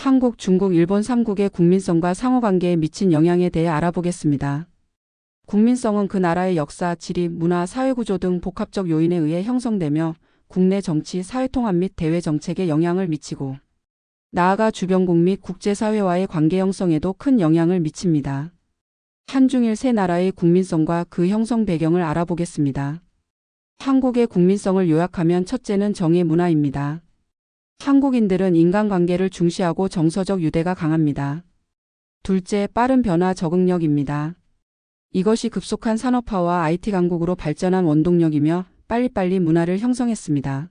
한국, 중국, 일본 3국의 국민성과 상호관계에 미친 영향에 대해 알아보겠습니다. 국민성은 그 나라의 역사, 지리, 문화, 사회구조 등 복합적 요인에 의해 형성되며 국내 정치, 사회통합 및 대외 정책에 영향을 미치고 나아가 주변국 및 국제사회와의 관계 형성에도 큰 영향을 미칩니다. 한중일 세 나라의 국민성과 그 형성 배경을 알아보겠습니다. 한국의 국민성을 요약하면 첫째는 정의 문화입니다. 한국인들은 인간관계를 중시하고 정서적 유대가 강합니다. 둘째, 빠른 변화 적응력입니다. 이것이 급속한 산업화와 IT 강국으로 발전한 원동력이며 빨리빨리 문화를 형성했습니다.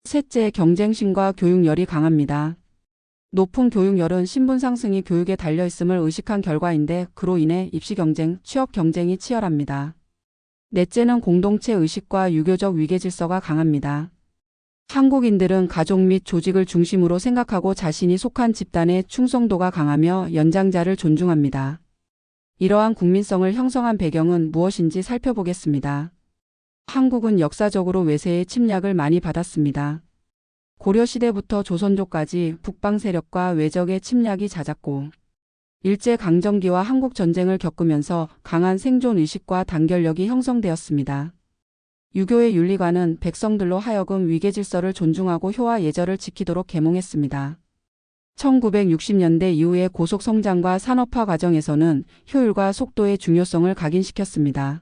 셋째, 경쟁심과 교육열이 강합니다. 높은 교육열은 신분 상승이 교육에 달려있음을 의식한 결과인데 그로 인해 입시 경쟁, 취업 경쟁이 치열합니다. 넷째는 공동체 의식과 유교적 위계 질서가 강합니다. 한국인들은 가족 및 조직을 중심으로 생각하고 자신이 속한 집단의 충성도가 강하며 연장자를 존중합니다. 이러한 국민성을 형성한 배경은 무엇인지 살펴보겠습니다. 한국은 역사적으로 외세의 침략을 많이 받았습니다. 고려시대부터 조선조까지 북방 세력과 외적의 침략이 잦았고 일제강점기와 한국전쟁을 겪으면서 강한 생존의식과 단결력이 형성되었습니다. 유교의 윤리관은 백성들로 하여금 위계질서를 존중하고 효와 예절을 지키도록 계몽했습니다. 1960년대 이후의 고속성장과 산업화 과정에서는 효율과 속도의 중요성을 각인시켰습니다.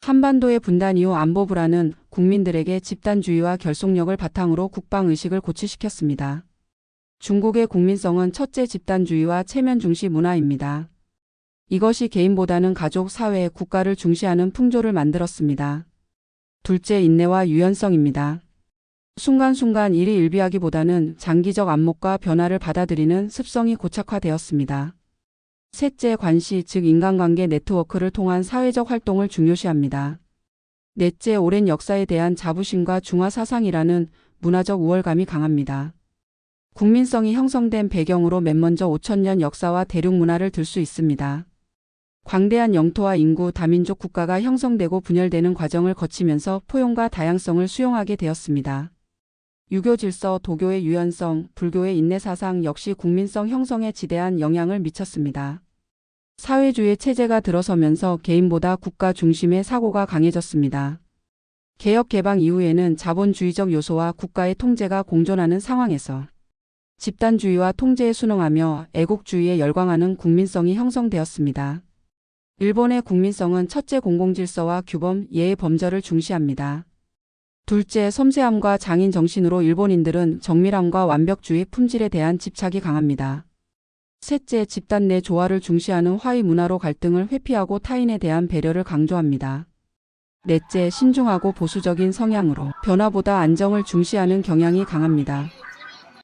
한반도의 분단 이후 안보 불안은 국민들에게 집단주의와 결속력을 바탕으로 국방의식을 고취시켰습니다. 중국의 국민성은 첫째 집단주의와 체면 중시 문화입니다. 이것이 개인보다는 가족, 사회, 국가를 중시하는 풍조를 만들었습니다. 둘째, 인내와 유연성입니다. 순간순간 일희일비하기보다는 장기적 안목과 변화를 받아들이는 습성이 고착화되었습니다. 셋째, 관시, 즉 인간관계 네트워크를 통한 사회적 활동을 중요시합니다. 넷째, 오랜 역사에 대한 자부심과 중화사상이라는 문화적 우월감이 강합니다. 국민성이 형성된 배경으로 맨 먼저 5천년 역사와 대륙문화를 들 수 있습니다. 광대한 영토와 인구, 다민족 국가가 형성되고 분열되는 과정을 거치면서 포용과 다양성을 수용하게 되었습니다. 유교 질서, 도교의 유연성, 불교의 인내사상 역시 국민성 형성에 지대한 영향을 미쳤습니다. 사회주의 체제가 들어서면서 개인보다 국가 중심의 사고가 강해졌습니다. 개혁 개방 이후에는 자본주의적 요소와 국가의 통제가 공존하는 상황에서 집단주의와 통제에 순응하며 애국주의에 열광하는 국민성이 형성되었습니다. 일본의 국민성은 첫째, 공공질서와 규범, 예의 범절을 중시합니다. 둘째, 섬세함과 장인 정신으로 일본인들은 정밀함과 완벽주의, 품질에 대한 집착이 강합니다. 셋째, 집단 내 조화를 중시하는 화의 문화로 갈등을 회피하고 타인에 대한 배려를 강조합니다. 넷째, 신중하고 보수적인 성향으로 변화보다 안정을 중시하는 경향이 강합니다.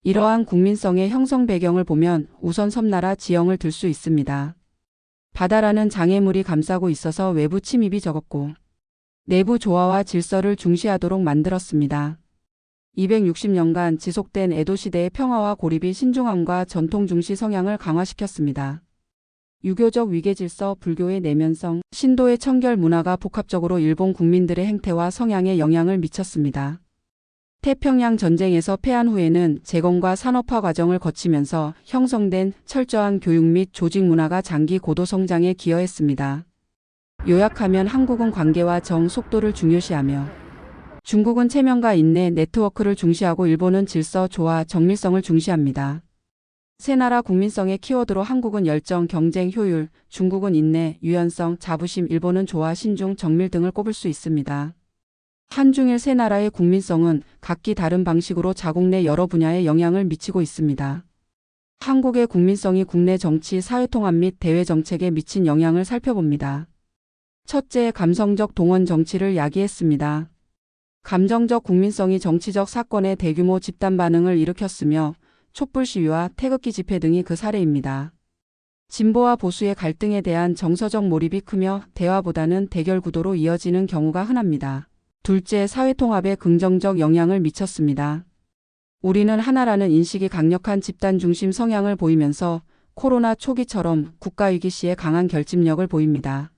이러한 국민성의 형성 배경을 보면 우선 섬나라 지형을 들 수 있습니다. 바다라는 장애물이 감싸고 있어서 외부 침입이 적었고 내부 조화와 질서를 중시하도록 만들었습니다. 260년간 지속된 에도시대의 평화와 고립이 신중함과 전통 중시 성향을 강화시켰습니다. 유교적 위계질서, 불교의 내면성, 신도의 청결 문화가 복합적으로 일본 국민들의 행태와 성향에 영향을 미쳤습니다. 태평양 전쟁에서 패한 후에는 재건과 산업화 과정을 거치면서 형성된 철저한 교육 및 조직 문화가 장기 고도 성장에 기여했습니다. 요약하면 한국은 관계와 정, 속도를 중요시하며 중국은 체면과 인내, 네트워크를 중시하고 일본은 질서, 조화, 정밀성을 중시합니다. 세 나라 국민성의 키워드로 한국은 열정, 경쟁, 효율, 중국은 인내, 유연성, 자부심, 일본은 조화, 신중, 정밀 등을 꼽을 수 있습니다. 한중일 세 나라의 국민성은 각기 다른 방식으로 자국 내 여러 분야에 영향을 미치고 있습니다. 한국의 국민성이 국내 정치, 사회통합 및 대외 정책에 미친 영향을 살펴봅니다. 첫째, 감성적 동원 정치를 야기했습니다. 감정적 국민성이 정치적 사건에 대규모 집단 반응을 일으켰으며 촛불 시위와 태극기 집회 등이 그 사례입니다. 진보와 보수의 갈등에 대한 정서적 몰입이 크며 대화보다는 대결 구도로 이어지는 경우가 흔합니다. 둘째, 사회통합에 긍정적 영향을 미쳤습니다. 우리는 하나라는 인식이 강력한 집단 중심 성향을 보이면서 코로나 초기처럼 국가위기 시에 강한 결집력을 보입니다.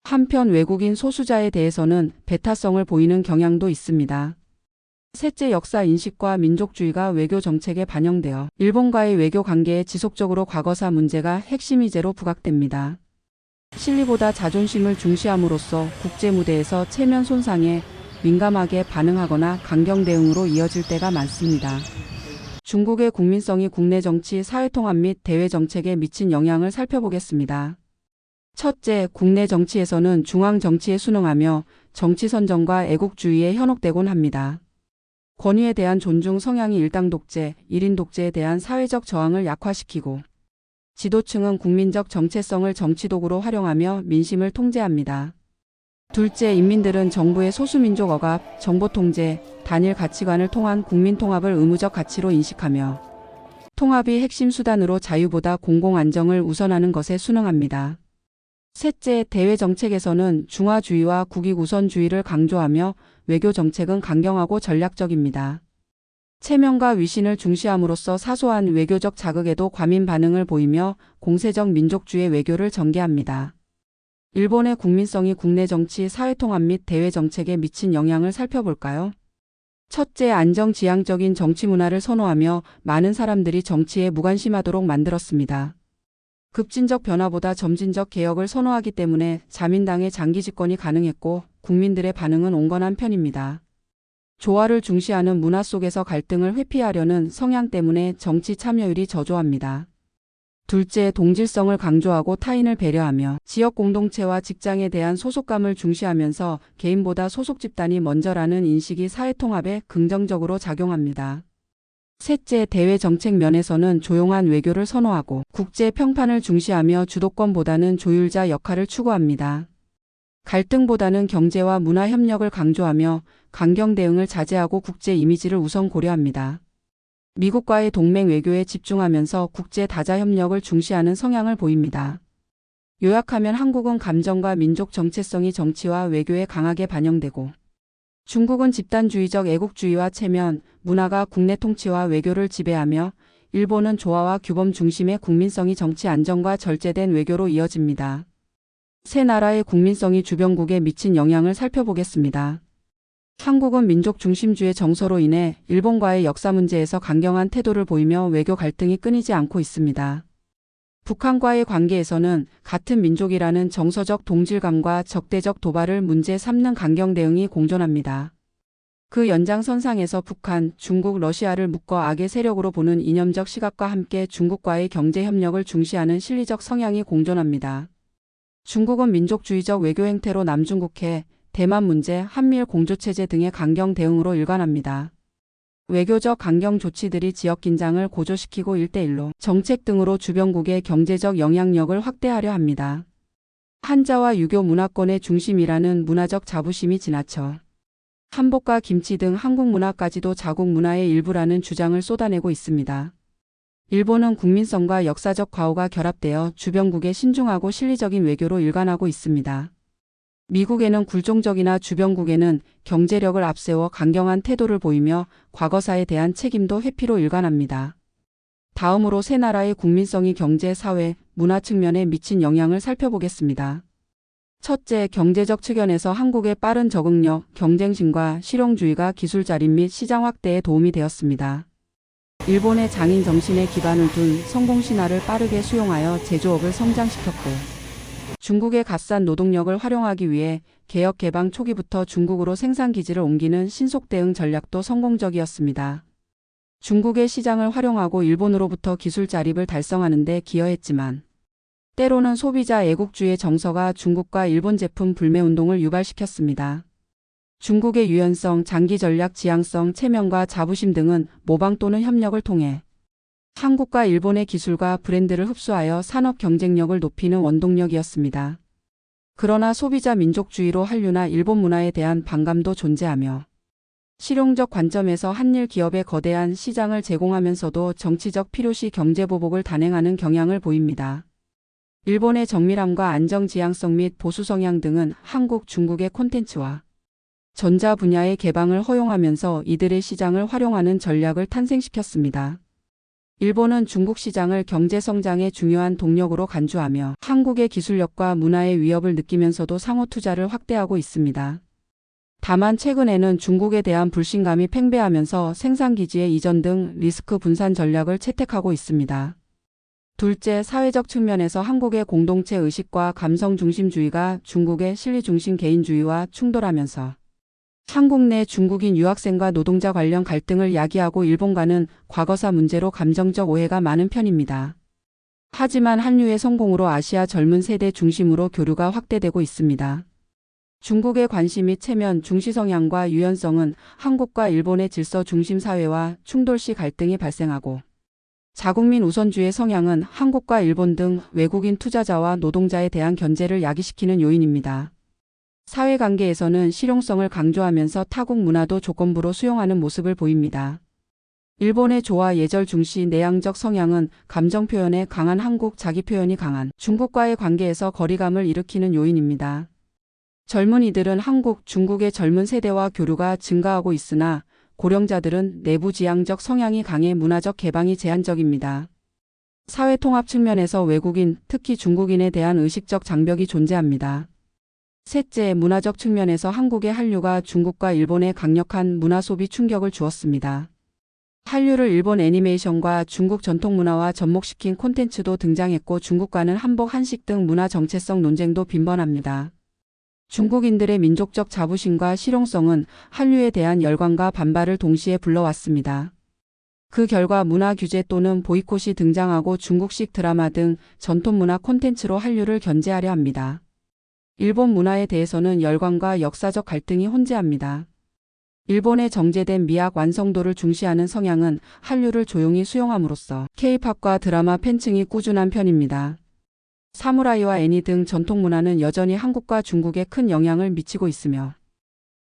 한편 외국인 소수자에 대해서는 배타성을 보이는 경향도 있습니다. 셋째, 역사 인식과 민족주의가 외교 정책에 반영되어 일본과의 외교 관계에 지속적으로 과거사 문제가 핵심이제로 부각됩니다. 실리보다 자존심을 중시함으로써 국제 무대에서 체면 손상에 민감하게 반응하거나 강경 대응으로 이어질 때가 많습니다. 중국의 국민성이 국내 정치, 사회통합 및 대외 정책에 미친 영향을 살펴보겠습니다. 첫째, 국내 정치에서는 중앙 정치에 순응하며 정치 선정과 애국주의에 현혹되곤 합니다. 권위에 대한 존중 성향이 일당 독재, 1인 독재에 대한 사회적 저항을 약화시키고 지도층은 국민적 정체성을 정치도구로 활용하며 민심을 통제합니다. 둘째, 인민들은 정부의 소수민족 억압, 정보통제, 단일 가치관을 통한 국민통합을 의무적 가치로 인식하며 통합이 핵심 수단으로 자유보다 공공안정을 우선하는 것에 순응합니다. 셋째, 대외 정책에서는 중화주의와 국익우선주의를 강조하며 외교 정책은 강경하고 전략적입니다. 체면과 위신을 중시함으로써 사소한 외교적 자극에도 과민 반응을 보이며 공세적 민족주의 외교를 전개합니다. 일본의 국민성이 국내 정치, 사회통합 및 대외 정책에 미친 영향을 살펴볼까요? 첫째, 안정지향적인 정치 문화를 선호하며 많은 사람들이 정치에 무관심하도록 만들었습니다. 급진적 변화보다 점진적 개혁을 선호하기 때문에 자민당의 장기 집권이 가능했고 국민들의 반응은 온건한 편입니다. 조화를 중시하는 문화 속에서 갈등을 회피하려는 성향 때문에 정치 참여율이 저조합니다. 둘째, 동질성을 강조하고 타인을 배려하며 지역 공동체와 직장에 대한 소속감을 중시하면서 개인보다 소속 집단이 먼저라는 인식이 사회통합에 긍정적으로 작용합니다. 셋째, 대외 정책 면에서는 조용한 외교를 선호하고 국제 평판을 중시하며 주도권보다는 조율자 역할을 추구합니다. 갈등보다는 경제와 문화 협력을 강조하며 강경 대응을 자제하고 국제 이미지를 우선 고려합니다. 미국과의 동맹 외교에 집중하면서 국제 다자 협력을 중시하는 성향을 보입니다. 요약하면 한국은 감정과 민족 정체성이 정치와 외교에 강하게 반영되고 중국은 집단주의적 애국주의와 체면, 문화가 국내 통치와 외교를 지배하며 일본은 조화와 규범 중심의 국민성이 정치 안정과 절제된 외교로 이어집니다. 세 나라의 국민성이 주변국에 미친 영향을 살펴보겠습니다. 한국은 민족 중심주의 정서로 인해 일본과의 역사 문제에서 강경한 태도를 보이며 외교 갈등이 끊이지 않고 있습니다. 북한과의 관계에서는 같은 민족이라는 정서적 동질감과 적대적 도발을 문제 삼는 강경 대응이 공존합니다. 그 연장선상에서 북한, 중국, 러시아를 묶어 악의 세력으로 보는 이념적 시각과 함께 중국과의 경제 협력을 중시하는 실리적 성향이 공존합니다. 중국은 민족주의적 외교 행태로 남중국해, 대만 문제, 한미일 공조체제 등의 강경 대응으로 일관합니다. 외교적 강경 조치들이 지역 긴장을 고조시키고 1대1로 정책 등으로 주변국의 경제적 영향력을 확대하려 합니다. 한자와 유교 문화권의 중심이라는 문화적 자부심이 지나쳐 한복과 김치 등 한국 문화까지도 자국 문화의 일부라는 주장을 쏟아내고 있습니다. 일본은 국민성과 역사적 과오가 결합되어 주변국에 신중하고 실리적인 외교로 일관하고 있습니다. 미국에는 굴종적이나 주변국에는 경제력을 앞세워 강경한 태도를 보이며 과거사에 대한 책임도 회피로 일관합니다. 다음으로 세 나라의 국민성이 경제, 사회, 문화 측면에 미친 영향을 살펴보겠습니다. 첫째, 경제적 측면에서 한국의 빠른 적응력, 경쟁심과 실용주의가 기술 자립 및 시장 확대에 도움이 되었습니다. 일본의 장인 정신에 기반을 둔 성공 신화를 빠르게 수용하여 제조업을 성장시켰고 중국의 값싼 노동력을 활용하기 위해 개혁 개방 초기부터 중국으로 생산기지를 옮기는 신속 대응 전략도 성공적이었습니다. 중국의 시장을 활용하고 일본으로부터 기술 자립을 달성하는 데 기여했지만 때로는 소비자 애국주의 정서가 중국과 일본 제품 불매운동을 유발시켰습니다. 중국의 유연성, 장기 전략 지향성, 체면과 자부심 등은 모방 또는 협력을 통해 한국과 일본의 기술과 브랜드를 흡수하여 산업 경쟁력을 높이는 원동력이었습니다. 그러나 소비자 민족주의로 한류나 일본 문화에 대한 반감도 존재하며 실용적 관점에서 한일 기업의 거대한 시장을 제공하면서도 정치적 필요시 경제보복을 단행하는 경향을 보입니다. 일본의 정밀함과 안정지향성 및 보수 성향 등은 한국, 중국의 콘텐츠와 전자 분야의 개방을 허용하면서 이들의 시장을 활용하는 전략을 탄생시켰습니다. 일본은 중국 시장을 경제 성장의 중요한 동력으로 간주하며 한국의 기술력과 문화의 위협을 느끼면서도 상호 투자를 확대하고 있습니다. 다만 최근에는 중국에 대한 불신감이 팽배하면서 생산기지의 이전 등 리스크 분산 전략을 채택하고 있습니다. 둘째, 사회적 측면에서 한국의 공동체 의식과 감성 중심주의가 중국의 실리 중심 개인주의와 충돌하면서 한국 내 중국인 유학생과 노동자 관련 갈등을 야기하고 일본과는 과거사 문제로 감정적 오해가 많은 편입니다. 하지만 한류의 성공으로 아시아 젊은 세대 중심으로 교류가 확대되고 있습니다. 중국의 관시 및 체면 중시 성향과 유연성은 한국과 일본의 질서 중심 사회와 충돌 시 갈등이 발생하고, 자국민 우선주의 성향은 한국과 일본 등 외국인 투자자와 노동자에 대한 견제를 야기시키는 요인입니다. 사회관계에서는 실용성을 강조하면서 타국 문화도 조건부로 수용하는 모습을 보입니다. 일본의 조화 예절 중시 내향적 성향은 감정 표현에 강한 한국, 자기 표현이 강한 중국과의 관계에서 거리감을 일으키는 요인입니다. 젊은이들은 한국, 중국의 젊은 세대와 교류가 증가하고 있으나 고령자들은 내부 지향적 성향이 강해 문화적 개방이 제한적입니다. 사회 통합 측면에서 외국인, 특히 중국인에 대한 의식적 장벽이 존재합니다. 셋째, 문화적 측면에서 한국의 한류가 중국과 일본에 강력한 문화 소비 충격을 주었습니다. 한류를 일본 애니메이션과 중국 전통 문화와 접목시킨 콘텐츠도 등장했고 중국과는 한복, 한식 등 문화 정체성 논쟁도 빈번합니다. 중국인들의 민족적 자부심과 실용성은 한류에 대한 열광과 반발을 동시에 불러왔습니다. 그 결과 문화 규제 또는 보이콧이 등장하고 중국식 드라마 등 전통 문화 콘텐츠로 한류를 견제하려 합니다. 일본 문화에 대해서는 열광과 역사적 갈등이 혼재합니다. 일본의 정제된 미학 완성도를 중시하는 성향은 한류를 조용히 수용함으로써 K-팝과 드라마 팬층이 꾸준한 편입니다. 사무라이와 애니 등 전통 문화는 여전히 한국과 중국에 큰 영향을 미치고 있으며,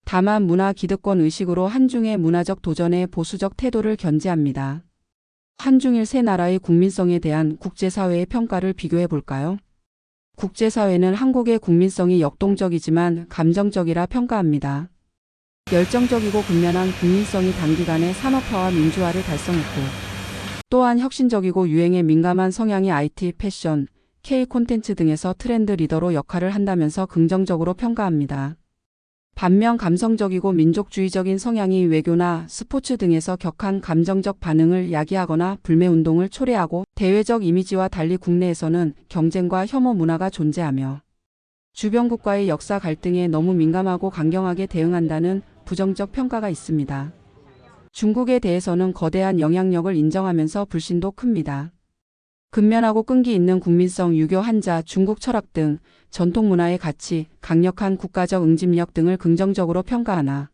다만 문화 기득권 의식으로 한중의 문화적 도전에 보수적 태도를 견지합니다. 한중일 세 나라의 국민성에 대한 국제사회의 평가를 비교해 볼까요? 국제사회는 한국의 국민성이 역동적이지만 감정적이라 평가합니다. 열정적이고 근면한 국민성이 단기간에 산업화와 민주화를 달성했고, 또한 혁신적이고 유행에 민감한 성향이 IT, 패션, K 콘텐츠 등에서 트렌드 리더로 역할을 한다면서 긍정적으로 평가합니다. 반면 감성적이고 민족주의적인 성향이 외교나 스포츠 등에서 격한 감정적 반응을 야기하거나 불매운동을 초래하고, 대외적 이미지와 달리 국내에서는 경쟁과 혐오 문화가 존재하며 주변국과의 역사 갈등에 너무 민감하고 강경하게 대응한다는 부정적 평가가 있습니다. 중국에 대해서는 거대한 영향력을 인정하면서 불신도 큽니다. 근면하고 끈기 있는 국민성, 유교, 한자, 중국 철학 등 전통 문화의 가치, 강력한 국가적 응집력 등을 긍정적으로 평가하나,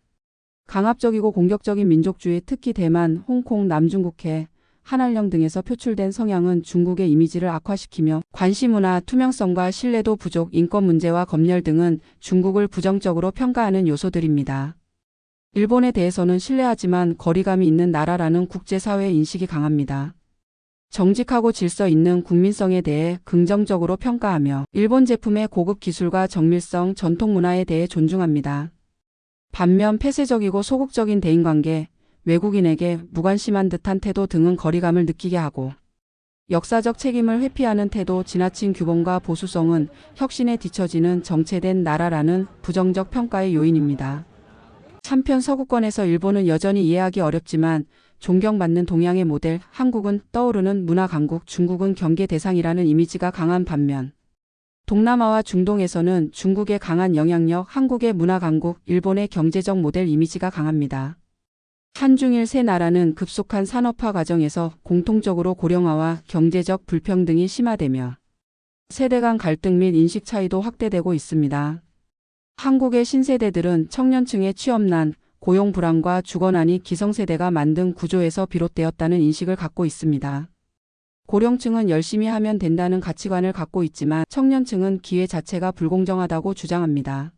강압적이고 공격적인 민족주의, 특히 대만, 홍콩, 남중국해, 한알령 등에서 표출된 성향은 중국의 이미지를 악화시키며 관시 문화, 투명성과 신뢰도 부족, 인권 문제와 검열 등은 중국을 부정적으로 평가하는 요소들입니다. 일본에 대해서는 신뢰하지만 거리감이 있는 나라라는 국제사회의 인식이 강합니다. 정직하고 질서 있는 국민성에 대해 긍정적으로 평가하며 일본 제품의 고급 기술과 정밀성, 전통 문화에 대해 존중합니다. 반면 폐쇄적이고 소극적인 대인관계, 외국인에게 무관심한 듯한 태도 등은 거리감을 느끼게 하고, 역사적 책임을 회피하는 태도, 지나친 규범과 보수성은 혁신에 뒤처지는 정체된 나라라는 부정적 평가의 요인입니다. 한편 서구권에서 일본은 여전히 이해하기 어렵지만 존경받는 동양의 모델, 한국은 떠오르는 문화 강국, 중국은 경계 대상이라는 이미지가 강한 반면, 동남아와 중동에서는 중국의 강한 영향력, 한국의 문화 강국, 일본의 경제적 모델 이미지가 강합니다. 한중일 세 나라는 급속한 산업화 과정에서 공통적으로 고령화와 경제적 불평등이 심화되며 세대 간 갈등 및 인식 차이도 확대되고 있습니다. 한국의 신세대들은 청년층의 취업난, 고용 불안과 주거난이 기성세대가 만든 구조에서 비롯되었다는 인식을 갖고 있습니다. 고령층은 열심히 하면 된다는 가치관을 갖고 있지만 청년층은 기회 자체가 불공정하다고 주장합니다.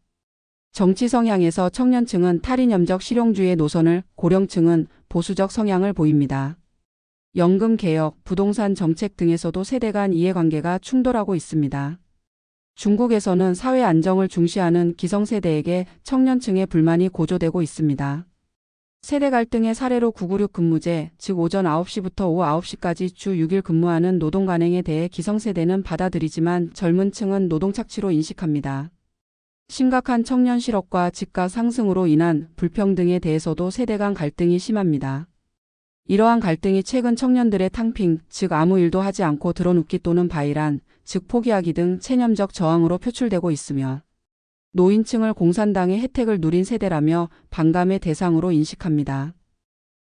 정치 성향에서 청년층은 탈이념적 실용주의 노선을, 고령층은 보수적 성향을 보입니다. 연금 개혁, 부동산 정책 등에서도 세대 간 이해관계가 충돌하고 있습니다. 중국에서는 사회 안정을 중시하는 기성세대에게 청년층의 불만이 고조되고 있습니다. 세대 갈등의 사례로 996 근무제, 즉 오전 9시부터 오후 9시까지 주 6일 근무하는 노동 관행에 대해 기성세대는 받아들이지만 젊은 층은 노동 착취로 인식합니다. 심각한 청년 실업과 집가 상승으로 인한 불평등에 대해서도 세대 간 갈등이 심합니다. 이러한 갈등이 최근 청년들의 탕핑, 즉 아무 일도 하지 않고 드러눕기 또는 바일한, 즉 포기하기 등 체념적 저항으로 표출되고 있으며 노인층을 공산당의 혜택을 누린 세대라며 반감의 대상으로 인식합니다.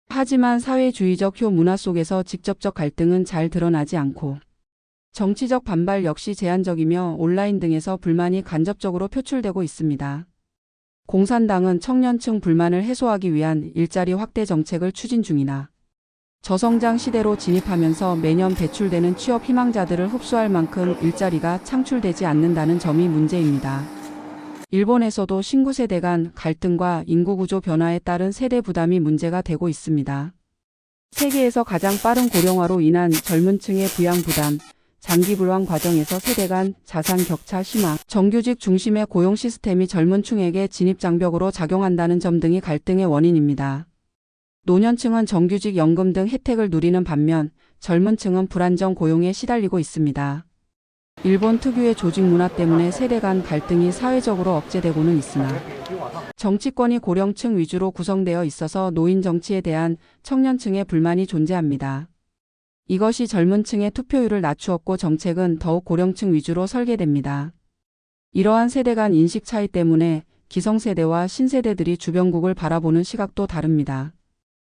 하지만 사회주의적 효문화 속에서 직접적 갈등은 잘 드러나지 않고 정치적 반발 역시 제한적이며 온라인 등에서 불만이 간접적으로 표출되고 있습니다. 공산당은 청년층 불만을 해소하기 위한 일자리 확대 정책을 추진 중이나 저성장 시대로 진입하면서 매년 배출되는 취업 희망자들을 흡수할 만큼 일자리가 창출되지 않는다는 점이 문제입니다. 일본에서도 신구 세대 간 갈등과 인구구조 변화에 따른 세대 부담이 문제가 되고 있습니다. 세계에서 가장 빠른 고령화로 인한 젊은 층의 부양 부담, 장기 불황 과정에서 세대 간 자산 격차 심화, 정규직 중심의 고용 시스템이 젊은 층에게 진입장벽으로 작용한다는 점 등이 갈등의 원인입니다. 노년층은 정규직 연금 등 혜택을 누리는 반면 젊은 층은 불안정 고용에 시달리고 있습니다. 일본 특유의 조직 문화 때문에 세대 간 갈등이 사회적으로 억제되고는 있으나 정치권이 고령층 위주로 구성되어 있어서 노인 정치에 대한 청년층의 불만이 존재합니다. 이것이 젊은 층의 투표율을 낮추었고 정책은 더욱 고령층 위주로 설계됩니다. 이러한 세대 간 인식 차이 때문에 기성세대와 신세대들이 주변국을 바라보는 시각도 다릅니다.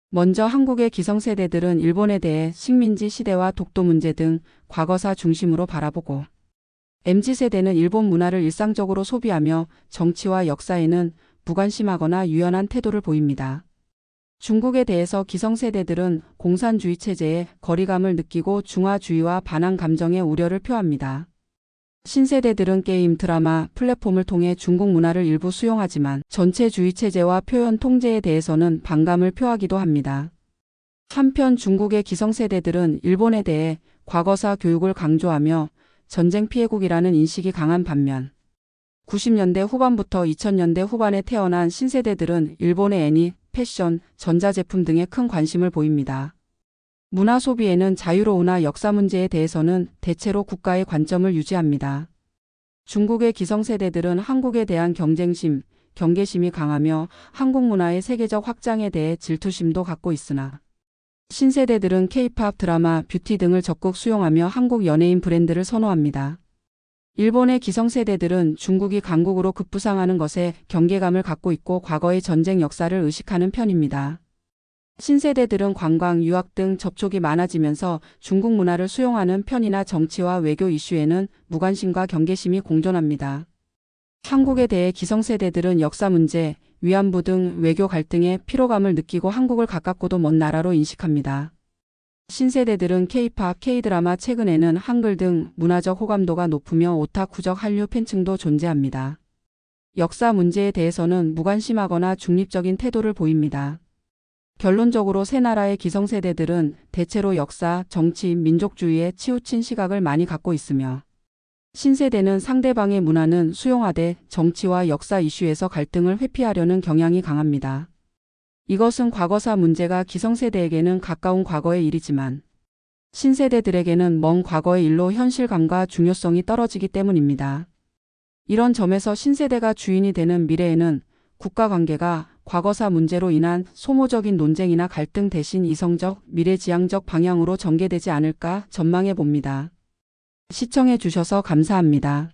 먼저 한국의 기성세대들은 일본에 대해 식민지 시대와 독도 문제 등 과거사 중심으로 바라보고 MZ세대는 일본 문화를 일상적으로 소비하며 정치와 역사에는 무관심하거나 유연한 태도를 보입니다. 중국에 대해서 기성세대들은 공산주의 체제에 거리감을 느끼고 중화주의와 반한 감정의 우려를 표합니다. 신세대들은 게임, 드라마, 플랫폼을 통해 중국 문화를 일부 수용하지만 전체주의 체제와 표현 통제에 대해서는 반감을 표하기도 합니다. 한편 중국의 기성세대들은 일본에 대해 과거사 교육을 강조하며 전쟁 피해국이라는 인식이 강한 반면 90년대 후반부터 2000년대 후반에 태어난 신세대들은 일본의 애니, 패션, 전자제품 등에 큰 관심을 보입니다. 문화 소비에는 자유로우나 역사 문제에 대해서는 대체로 국가의 관점을 유지합니다. 중국의 기성세대들은 한국에 대한 경쟁심, 경계심이 강하며 한국 문화의 세계적 확장에 대해 질투심도 갖고 있으나 신세대들은 K-팝, 드라마, 뷰티 등을 적극 수용하며 한국 연예인 브랜드를 선호합니다. 일본의 기성세대들은 중국이 강국으로 급부상하는 것에 경계감을 갖고 있고 과거의 전쟁 역사를 의식하는 편입니다. 신세대들은 관광, 유학 등 접촉이 많아지면서 중국 문화를 수용하는 편이나 정치와 외교 이슈에는 무관심과 경계심이 공존합니다. 한국에 대해 기성세대들은 역사 문제, 위안부 등 외교 갈등에 피로감을 느끼고 한국을 가깝고도 먼 나라로 인식합니다. 신세대들은 K-팝, K-드라마, 최근에는 한글 등 문화적 호감도가 높으며 오타쿠적 한류 팬층도 존재합니다. 역사 문제에 대해서는 무관심하거나 중립적인 태도를 보입니다. 결론적으로 세 나라의 기성세대들은 대체로 역사, 정치, 민족주의에 치우친 시각을 많이 갖고 있으며 신세대는 상대방의 문화는 수용하되 정치와 역사 이슈에서 갈등을 회피하려는 경향이 강합니다. 이것은 과거사 문제가 기성세대에게는 가까운 과거의 일이지만 신세대들에게는 먼 과거의 일로 현실감과 중요성이 떨어지기 때문입니다. 이런 점에서 신세대가 주인이 되는 미래에는 국가관계가 과거사 문제로 인한 소모적인 논쟁이나 갈등 대신 이성적, 미래지향적 방향으로 전개되지 않을까 전망해 봅니다. 시청해 주셔서 감사합니다.